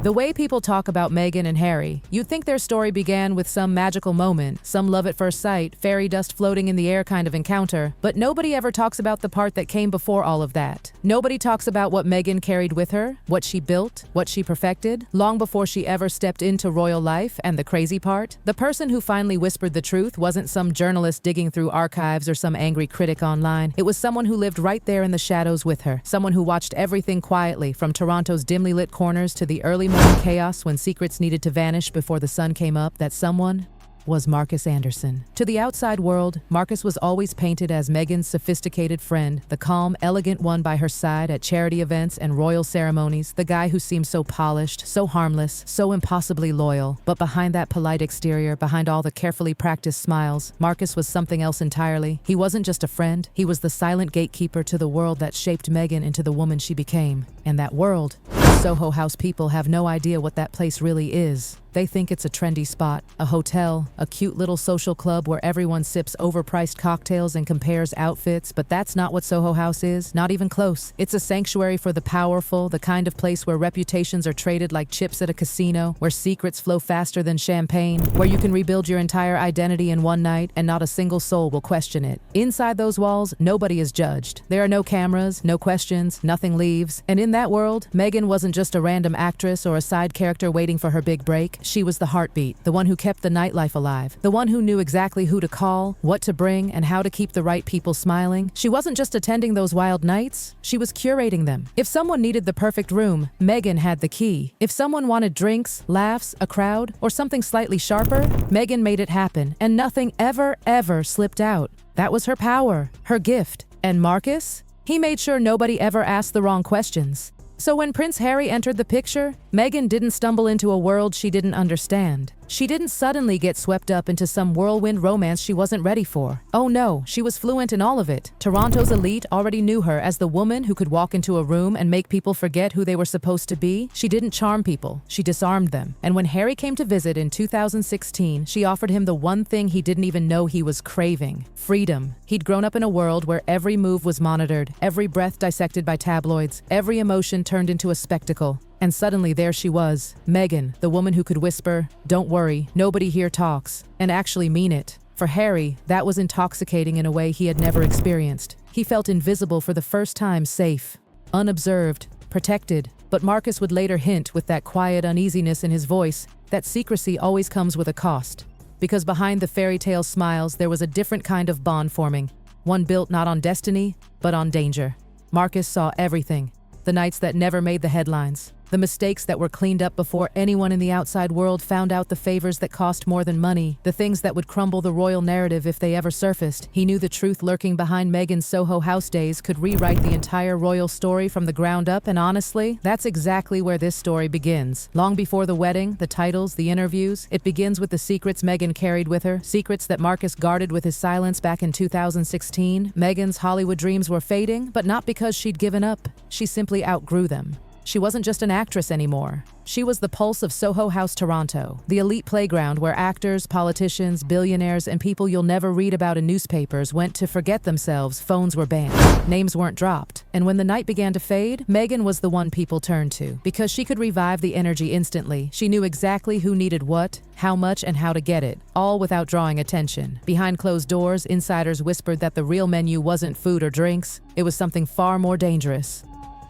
The way people talk about Meghan and Harry, you'd think their story began with some magical moment, some love at first sight, fairy dust floating in the air kind of encounter, but nobody ever talks about the part that came before all of that. Nobody talks about what Meghan carried with her, what she built, what she perfected, long before she ever stepped into royal life. And the crazy part? The person who finally whispered the truth wasn't some journalist digging through archives or some angry critic online. It was someone who lived right there in the shadows with her, someone who watched everything quietly, from Toronto's dimly lit corners to the early morning chaos when secrets needed to vanish before the sun came up. That someone was Markus Anderson. To the outside world, Markus was always painted as Meghan's sophisticated friend, the calm, elegant one by her side at charity events and royal ceremonies, the guy who seemed so polished, so harmless, so impossibly loyal. But behind that polite exterior, behind all the carefully practiced smiles, Markus was something else entirely. He wasn't just a friend, he was the silent gatekeeper to the world that shaped Meghan into the woman she became. And that world, Soho House people have no idea what that place really is. They think it's a trendy spot, a hotel, a cute little social club where everyone sips overpriced cocktails and compares outfits, but that's not what Soho House is, not even close. It's a sanctuary for the powerful, the kind of place where reputations are traded like chips at a casino, where secrets flow faster than champagne, where you can rebuild your entire identity in one night and not a single soul will question it. Inside those walls, nobody is judged. There are no cameras, no questions, nothing leaves. And in that world, Meghan wasn't just a random actress or a side character waiting for her big break. She was the heartbeat, the one who kept the nightlife alive, the one who knew exactly who to call, what to bring, and how to keep the right people smiling. She wasn't just attending those wild nights, she was curating them. If someone needed the perfect room, Meghan had the key. If someone wanted drinks, laughs, a crowd, or something slightly sharper, Meghan made it happen, and nothing ever slipped out. That was her power, her gift. And Markus? He made sure nobody ever asked the wrong questions. So when Prince Harry entered the picture, Meghan didn't stumble into a world she didn't understand. She didn't suddenly get swept up into some whirlwind romance she wasn't ready for. Oh no, she was fluent in all of it. Toronto's elite already knew her as the woman who could walk into a room and make people forget who they were supposed to be. She didn't charm people, she disarmed them. And when Harry came to visit in 2016, she offered him the one thing he didn't even know he was craving: freedom. He'd grown up in a world where every move was monitored, every breath dissected by tabloids, every emotion turned into a spectacle. And suddenly there she was, Meghan, the woman who could whisper, "Don't worry, nobody here talks," and actually mean it. For Harry, that was intoxicating in a way he had never experienced. He felt invisible for the first time, safe, unobserved, protected. But Markus would later hint, with that quiet uneasiness in his voice, that secrecy always comes with a cost. Because behind the fairy tale smiles, there was a different kind of bond forming, one built not on destiny, but on danger. Markus saw everything. The nights that never made the headlines, the mistakes that were cleaned up before anyone in the outside world found out, the favors that cost more than money, the things that would crumble the royal narrative if they ever surfaced. He knew the truth lurking behind Meghan's Soho House days could rewrite the entire royal story from the ground up, and honestly, that's exactly where this story begins. Long before the wedding, the titles, the interviews, it begins with the secrets Meghan carried with her, secrets that Markus guarded with his silence back in 2016. Meghan's Hollywood dreams were fading, but not because she'd given up. She simply outgrew them. She wasn't just an actress anymore. She was the pulse of Soho House Toronto, the elite playground where actors, politicians, billionaires, and people you'll never read about in newspapers went to forget themselves. Phones were banned, names weren't dropped. And when the night began to fade, Meghan was the one people turned to. Because she could revive the energy instantly, she knew exactly who needed what, how much, and how to get it, all without drawing attention. Behind closed doors, insiders whispered that the real menu wasn't food or drinks, it was something far more dangerous.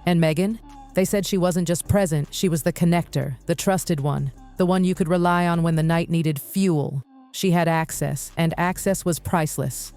And Meghan? They said she wasn't just present, she was the connector, the trusted one, the one you could rely on when the night needed fuel. She had access, and access was priceless.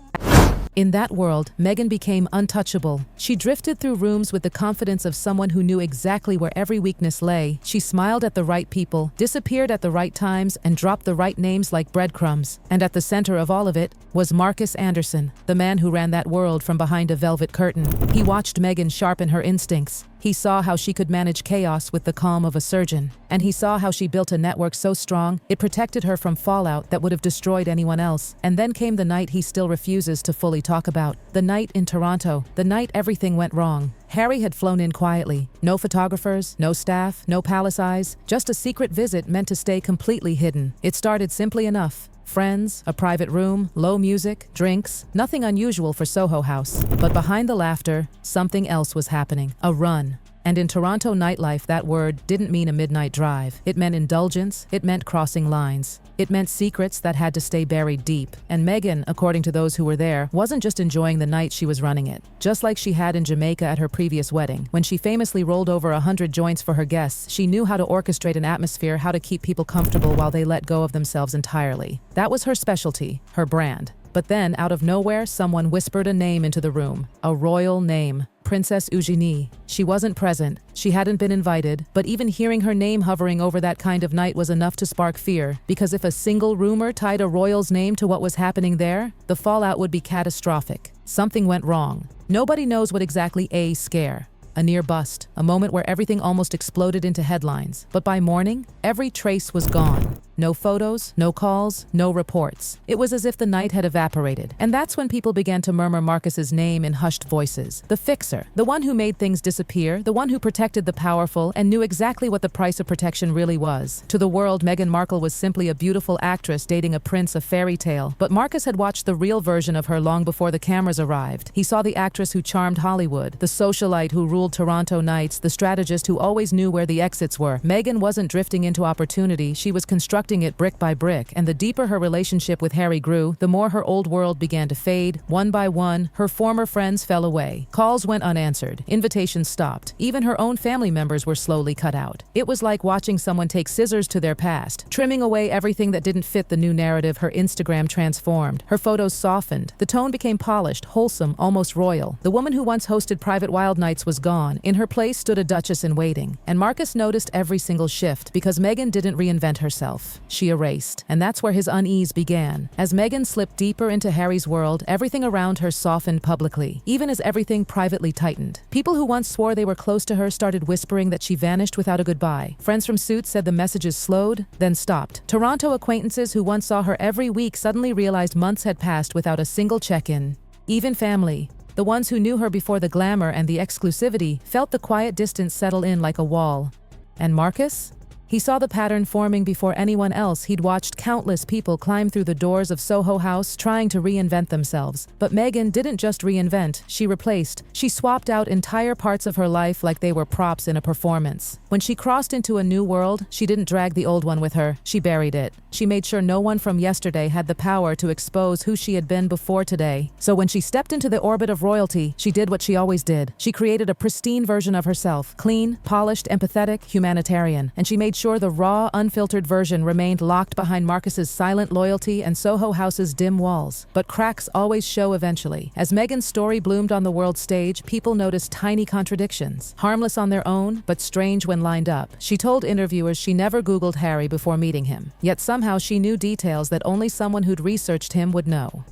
In that world, Meghan became untouchable. She drifted through rooms with the confidence of someone who knew exactly where every weakness lay. She smiled at the right people, disappeared at the right times, and dropped the right names like breadcrumbs. And at the center of all of it was Markus Anderson, the man who ran that world from behind a velvet curtain. He watched Meghan sharpen her instincts. He saw how she could manage chaos with the calm of a surgeon. And he saw how she built a network so strong, it protected her from fallout that would have destroyed anyone else. And then came the night he still refuses to fully talk about. The night in Toronto. The night everything went wrong. Harry had flown in quietly. No photographers, no staff, no palace eyes. Just a secret visit meant to stay completely hidden. It started simply enough. Friends, a private room, low music, drinks, nothing unusual for Soho House. But behind the laughter, something else was happening. A run. And in Toronto nightlife, that word didn't mean a midnight drive. It meant indulgence, it meant crossing lines. It meant secrets that had to stay buried deep. And Meghan, according to those who were there, wasn't just enjoying the night, she was running it. Just like she had in Jamaica at her previous wedding. When she famously rolled over 100 joints for her guests, she knew how to orchestrate an atmosphere, how to keep people comfortable while they let go of themselves entirely. That was her specialty, her brand. But then, out of nowhere, someone whispered a name into the room. A royal name. Princess Eugenie. She wasn't present, she hadn't been invited, but even hearing her name hovering over that kind of night was enough to spark fear, because if a single rumor tied a royal's name to what was happening there, the fallout would be catastrophic. Something went wrong. Nobody knows what exactly scare. A near bust, a moment where everything almost exploded into headlines. But by morning, every trace was gone. No photos, no calls, no reports. It was as if the night had evaporated. And that's when people began to murmur Markus's name in hushed voices. The fixer, the one who made things disappear, the one who protected the powerful and knew exactly what the price of protection really was. To the world, Meghan Markle was simply a beautiful actress dating a prince of fairy tale. But Markus had watched the real version of her long before the cameras arrived. He saw the actress who charmed Hollywood, the socialite who ruled Toronto nights, the strategist who always knew where the exits were. Meghan wasn't drifting into opportunity, she was constructing it brick by brick, and the deeper her relationship with Harry grew, the more her old world began to fade. One by one, her former friends fell away. Calls went unanswered. Invitations stopped. Even her own family members were slowly cut out. It was like watching someone take scissors to their past, trimming away everything that didn't fit the new narrative. Her Instagram transformed. Her photos softened. The tone became polished, wholesome, almost royal. The woman who once hosted private wild nights was gone. In her place stood a duchess in waiting. And Markus noticed every single shift, because Meghan didn't reinvent herself. She erased. And that's where his unease began. As Meghan slipped deeper into Harry's world, everything around her softened publicly, even as everything privately tightened. People who once swore they were close to her started whispering that she vanished without a goodbye. Friends from Suits said the messages slowed, then stopped. Toronto acquaintances who once saw her every week suddenly realized months had passed without a single check-in. Even family, the ones who knew her before the glamour and the exclusivity, felt the quiet distance settle in like a wall. And Markus? He saw the pattern forming before anyone else. He'd watched countless people climb through the doors of Soho House trying to reinvent themselves. But Meghan didn't just reinvent, she replaced. She swapped out entire parts of her life like they were props in a performance. When she crossed into a new world, she didn't drag the old one with her, she buried it. She made sure no one from yesterday had the power to expose who she had been before today. So when she stepped into the orbit of royalty, she did what she always did. She created a pristine version of herself, clean, polished, empathetic, humanitarian. And she made sure the raw, unfiltered version remained locked behind Markus's silent loyalty and Soho House's dim walls. But cracks always show eventually. As Meghan's story bloomed on the world stage, people noticed tiny contradictions. Harmless on their own, but strange when lined up. She told interviewers she never Googled Harry before meeting him. Yet somehow she knew details that only someone who'd researched him would know.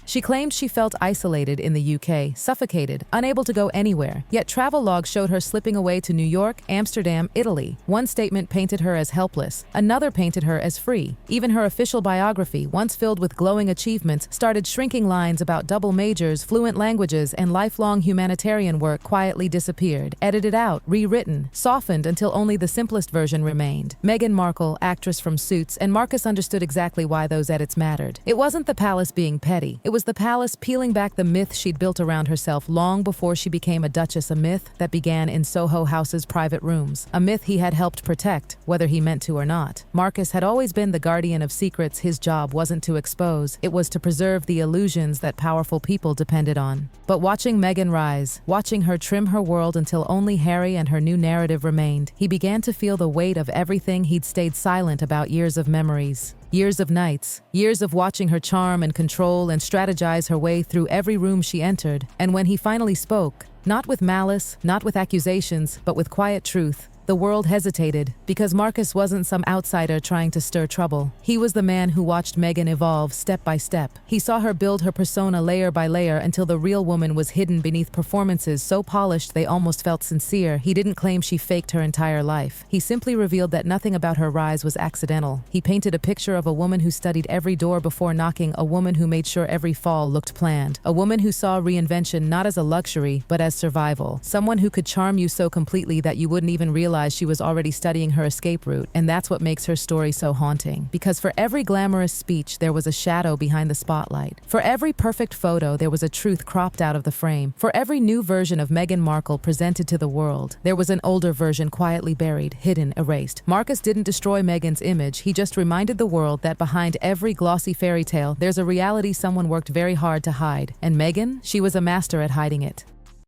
She claimed she felt isolated in the UK, suffocated, unable to go anywhere. Yet travel logs showed her slipping away to New York, Amsterdam, Italy. One statement painted her as helpless, another painted her as free. Even her official biography, once filled with glowing achievements, started shrinking lines about double majors, fluent languages, and lifelong humanitarian work quietly disappeared, edited out, rewritten, softened until only the simplest version remained. Meghan Markle, actress from Suits, and Markus understood exactly why those edits mattered. It wasn't the palace being petty. It was the palace peeling back the myth she'd built around herself long before she became a duchess, a myth that began in Soho House's private rooms, a myth he had helped protect, whether he meant to or not. Markus had always been the guardian of secrets his job wasn't to expose, it was to preserve the illusions that powerful people depended on. But watching Meghan rise, watching her trim her world until only Harry and her new narrative remained, he began to feel the weight of everything he'd stayed silent about. Years of memories. Years of nights, years of watching her charm and control and strategize her way through every room she entered. And when he finally spoke, not with malice, not with accusations, but with quiet truth, the world hesitated, because Markus wasn't some outsider trying to stir trouble. He was the man who watched Meghan evolve step by step. He saw her build her persona layer by layer until the real woman was hidden beneath performances so polished they almost felt sincere. He didn't claim she faked her entire life. He simply revealed that nothing about her rise was accidental. He painted a picture of a woman who studied every door before knocking, a woman who made sure every fall looked planned, a woman who saw reinvention not as a luxury, but as survival, someone who could charm you so completely that you wouldn't even realize realized she was already studying her escape route, and that's what makes her story so haunting. Because for every glamorous speech, there was a shadow behind the spotlight. For every perfect photo, there was a truth cropped out of the frame. For every new version of Meghan Markle presented to the world, there was an older version quietly buried, hidden, erased. Markus didn't destroy Meghan's image, he just reminded the world that behind every glossy fairy tale, there's a reality someone worked very hard to hide. And Meghan, she was a master at hiding it.